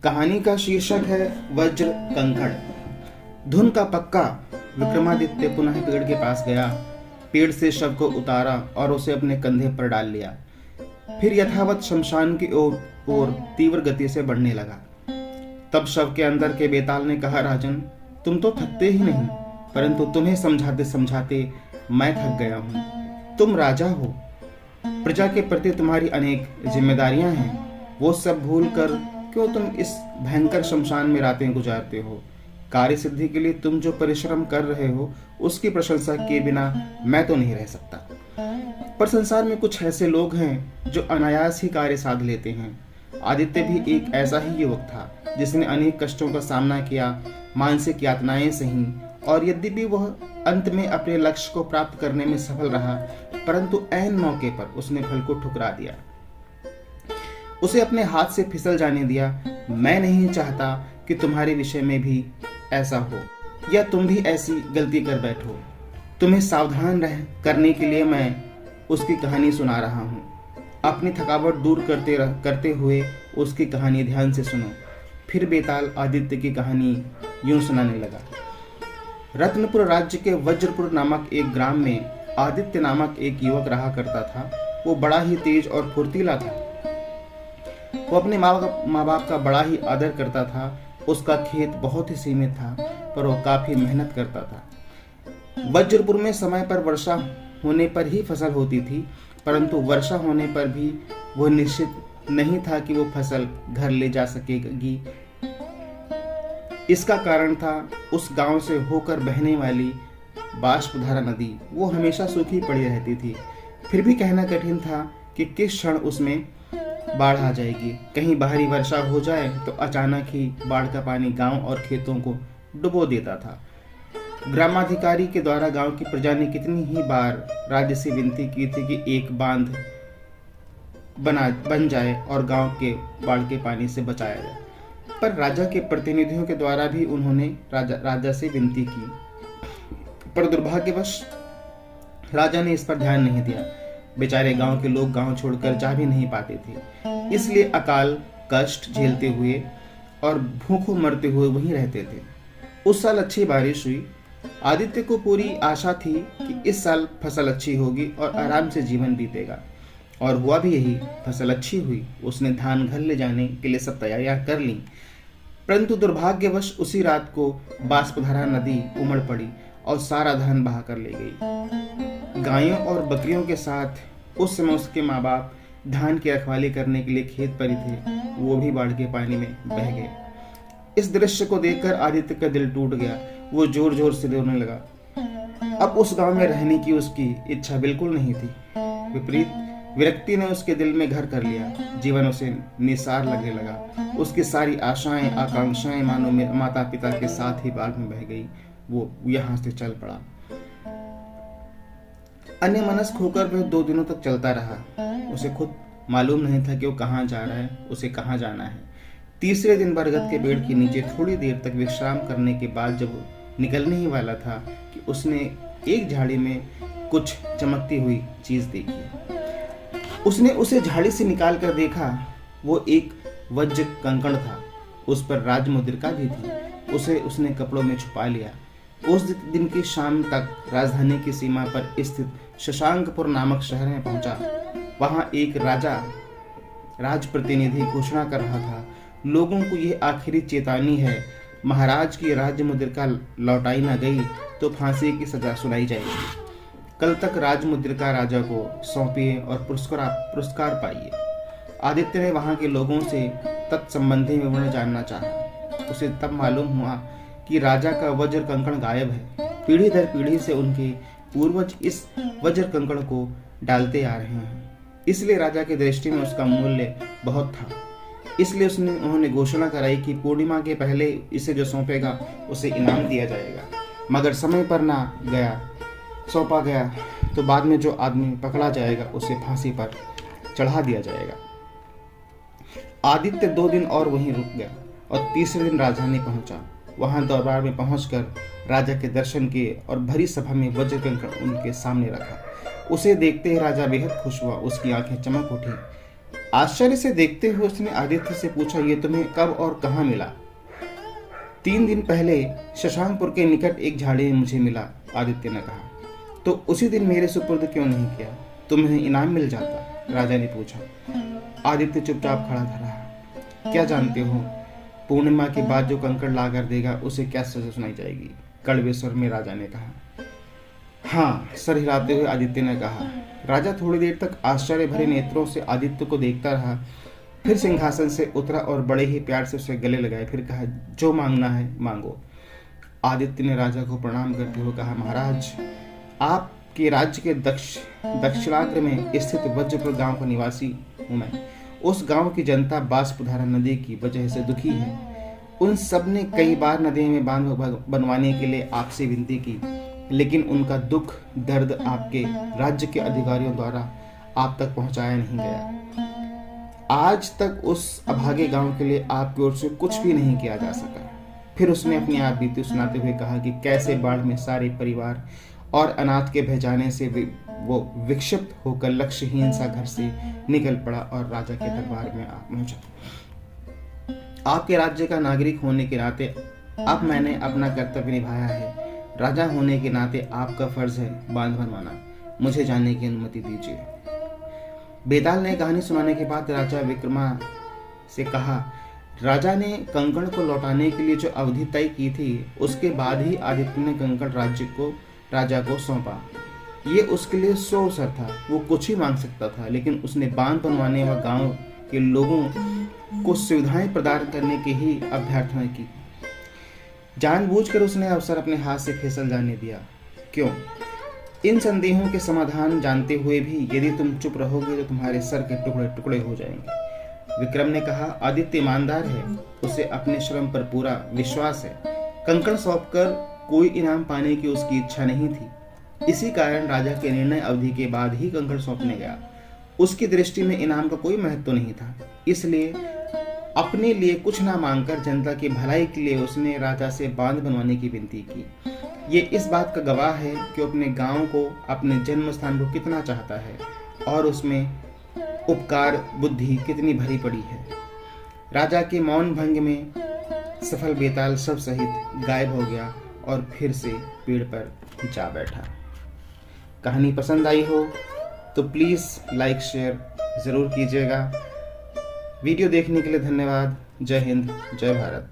कहानी का शीर्षक है वज्र कंकड़। धुन का पक्का विक्रमादित्य पुनः पेड़ के पास गया, पेड़ से शव को उतारा और उसे अपने कंधे पर डाल लिया। फिर यथावत शमशान की ओर तीव्र गति से बढ़ने लगा। तब शव के अंदर के बेताल ने कहा, राजन, तुम तो थकते ही नहीं, परंतु तुम्हें समझाते समझाते मैं थक गया हूँ। तुम राजा हो, प्रजा के प्रति तुम्हारी अनेक जिम्मेदारियां हैं, वो सब भूल कर क्यों तुम इस भयंकर शमशान में रातें गुजारते हो? कार्य सिद्धि के लिए तुम जो परिश्रम कर रहे हो, उसकी प्रशंसा किए बिना मैं तो नहीं रह सकता। पर संसार में कुछ ऐसे लोग हैं जो अनायास ही कार्य साध लेते हैं। आदित्य भी एक ऐसा ही युवक था जिसने अनेक कष्टों का सामना किया, मानसिक यातनाएं सही, और यद्यपि वह अंत में अपने लक्ष्य को प्राप्त करने में सफल रहा, परंतु ऐन मौके पर उसने फल को ठुकरा दिया, उसे अपने हाथ से फिसल जाने दिया। मैं नहीं चाहता कि तुम्हारे विषय में भी ऐसा हो या तुम भी ऐसी गलती कर बैठो। तुम्हें सावधान करने के लिए मैं उसकी कहानी सुना रहा हूँ। अपनी थकावट दूर करते हुए उसकी कहानी ध्यान से सुनो। फिर बेताल आदित्य की कहानी यूं सुनाने लगा। रत्नपुर राज्य के वज्रपुर नामक एक ग्राम में आदित्य नामक एक युवक रहा करता था। वो बड़ा ही तेज और फुर्तीला था। वो अपने माँ बाप का बड़ा ही आदर करता था। उसका खेत बहुत ही सीमित था, पर वो काफी मेहनत करता था। वज्रपुर में समय पर वर्षा होने पर ही फसल होती थी, परंतु वर्षा होने पर भी वो निश्चित नहीं था कि वो फसल घर ले जा सकेगी। इसका कारण था उस गांव से होकर बहने वाली बाष्पधारा नदी। वो हमेशा सूखी पड़ी रहती थी। फिर भी कहना कठिन था कि किस क्षण उसमें बाढ़ आ जाएगी। कहीं बाहरी वर्षा हो जाए तो अचानक ही बाढ़ का पानी गांव और खेतों को डुबो देता था। ग्रामाधिकारी के द्वारा गांव की प्रजा ने कितनी ही बार राज्य से विनती की थी कि एक बांध बन जाए और गांव के बाढ़ के पानी से बचाया जाए, पर राजा के प्रतिनिधियों के द्वारा भी उन्होंने राजा से विनती की, पर दुर्भाग्यवश राजा ने इस पर ध्यान नहीं दिया। बेचारे गांव के लोग गांव छोड़कर जा भी नहीं पाते थे, इसलिए अकाल कष्ट झेलते हुए और भूखों मरते हुए वहीं रहते थे। उस साल अच्छी बारिश हुई। आदित्य को पूरी आशा थी कि इस साल फसल अच्छी होगी और आराम से जीवन बीतेगा, और हुआ भी यही। फसल अच्छी हुई। उसने धान घर ले जाने के लिए सब तैयारियां कर ली, परंतु दुर्भाग्यवश उसी रात को बाष्पधारा नदी उमड़ पड़ी और सारा धान बहा कर ले गई। गायों और बकरियों के साथ उस समय उसके माँ बाप धान की रखवाली करने के लिए खेत पर ही थे, वो भी बाढ़ के पानी में बह गए। इस दृश्य को देखकर आदित्य का दिल टूट गया। वो जोर जोर से रोने लगा। अब उस गांव में रहने की उसकी इच्छा बिल्कुल नहीं थी। विपरीत विरक्ति ने उसके दिल में घर कर लिया। जीवन उसे निसार लगने लगा। उसकी सारी आशाएं आकांक्षाएं मानो माता पिता के साथ ही बाढ़ में बह गई। वो यहाँ से चल पड़ा। अन्य मनस्क होकर वह 2 दिनों तक चलता रहा। उसे खुद मालूम नहीं था कि वो कहाँ जा रहा है, उसे कहाँ जाना है। तीसरे दिन बरगद के पेड़ के नीचे थोड़ी देर तक विश्राम करने के बाद जब वो निकलने ही वाला था कि उसने एक झाड़ी में कुछ चमकती हुई चीज देखी। उसने उसे झाड़ी से निकाल कर देखा। वो एक वज्र कंकड़ था। उस पर राजमुद्रिका भी थी। उसे उसने कपड़ों में छुपा लिया। उस दिन की शाम तक राजधानी की सीमा पर स्थित शशांकपुर नामक शहर में पहुंचा। वहां एक राजप्रतिनिधि घोषणा कर रहा था, लोगों को यह आखिरी चेतावनी है, महाराज की राज्य मुद्रिका लौटाई न गई तो फांसी की सजा सुनाई जाएगी। कल तक राज मुद्रिका राजा को सौंपिए और पुरस्कार पाइए। आदित्य ने वहां के लोगों से तत्संबंधी विवरण जानना चाहा। उसे तब मालूम हुआ कि राजा का वज्र कंकड़ गायब है। पीढ़ी दर पीढ़ी से उनके पूर्वज इस वज्र कंकड़ को डालते आ रहे हैं, इसलिए राजा की दृष्टि में उसका मूल्य बहुत था। इसलिए उन्होंने घोषणा कराई कि पूर्णिमा के पहले इसे जो सौंपेगा उसे इनाम दिया जाएगा, मगर समय पर ना सौंपा गया तो बाद में जो आदमी पकड़ा जाएगा उसे फांसी पर चढ़ा दिया जाएगा। आदित्य 2 दिन और वहीं रुक गया और तीसरे दिन राजधानी पहुंचा। वहां दरबार में पहुंचकर राजा के दर्शन किए और भरी सभा में वज्र कंकड़ उनके सामने रखा। उसे देखते ही राजा बेहद खुश हुआ। उसकी आंखें चमक उठी। आश्चर्य से देखते हुए उसने आदित्य से पूछा, ये तुम्हें कब और कहाँ मिला? 3 दिन पहले शशांकपुर के निकट एक झाड़ी में मुझे मिला, आदित्य ने कहा। तो उसी दिन मेरे सुपुर्द क्यों नहीं किया? तुम्हें इनाम मिल जाता, राजा ने पूछा। आदित्य चुपचाप खड़ा रहा। क्या जानते हो, पूर्णिमा के बाद जो कंकड़ ला कर देगा उसे क्या सजा सुनाई जाएगी? कड़वे स्वर में राजा ने कहा। हाँ, सर हिलाते हुए आदित्य ने कहा। राजा थोड़ी देर तक आश्चर्य भरे नेत्रों से आदित्य को देखता रहा, फिर सिंहासन से उतरा और बड़े ही प्यार से उसे गले लगाए, फिर कहा, जो मांगना है मांगो। आदित्य ने राजा को प्रणाम करते हुए कहा, महाराज, आपके राज्य के दक्षिणाग्र में स्थित वज्रपुर गांव का निवासी हूँ मैं। उस गांव की जनता बाष्पधारा नदी की वजह से दुखी है। उन सब ने कई बार नदी में बांध बनवाने के लिए आपसे विनती की, लेकिन उनका दुख दर्द आपके राज्य के अधिकारियों द्वारा आप तक पहुंचाया नहीं गया। आज तक उस अभागे गांव के लिए आपकी ओर से कुछ भी नहीं किया जा सका। फिर उसने अपनी आप बीती सुनाते हुए कहा कि कैसे बाढ़ में सारे परिवार और अनाथ के बह जाने से वो विक्षिप्त होकर लक्ष्यहीन सा घर से निकल पड़ा और राजा के दरबार में आ पहुंचा। आपके राज्य का नागरिक होने के नाते अब मैंने अपना कर्तव्य निभाया है। राजा होने के नाते आपका फर्ज है बांध बनवाना। मुझे जाने की अनुमति दीजिए। बेताल ने कहानी सुनाने के बाद राजा विक्रमा से कहा, राजा ने कंकड़ को लौटाने के लिए जो अवधि तय की थी, उसके बाद ही आदित्य ने कंकड़ राजा को सौंपा। ये उसके लिए सो अवसर था। वो कुछ ही मांग सकता था, लेकिन उसने बांध बनवाने व गांव के लोगों को सुविधाएं प्रदान करने की ही अभ्यर्थना की। जानबूझकर उसने अवसर अपने हाथ से फिसल जाने दिया। क्यों? इन संदेहों के समाधान जानते हुए भी यदि तुम चुप रहोगे तो तुम्हारे सर के टुकड़े टुकड़े हो जाएंगे। विक्रम ने कहा, आदित्य ईमानदार है, उसे अपने श्रम पर पूरा विश्वास है। कंकड़ सौंपकर कोई इनाम पाने की उसकी इच्छा नहीं थी। इसी कारण राजा के निर्णय अवधि के बाद ही कंकड़ सौंपने गया। उसकी दृष्टि में इनाम का कोई महत्व नहीं था, इसलिए अपने लिए कुछ ना मांगकर जनता की भलाई के लिए उसने राजा से बांध बनवाने की विनती की। ये इस बात का गवाह है कि अपने गांव को, अपने जन्म स्थान को कितना चाहता है और उसमें उपकार बुद्धि कितनी भरी पड़ी है। राजा के मौन भंग में सफल बेताल सब सहित गायब हो गया और फिर से पेड़ पर जा बैठा। कहानी पसंद आई हो तो प्लीज़ लाइक शेयर ज़रूर कीजिएगा। वीडियो देखने के लिए धन्यवाद। जय हिंद, जय भारत।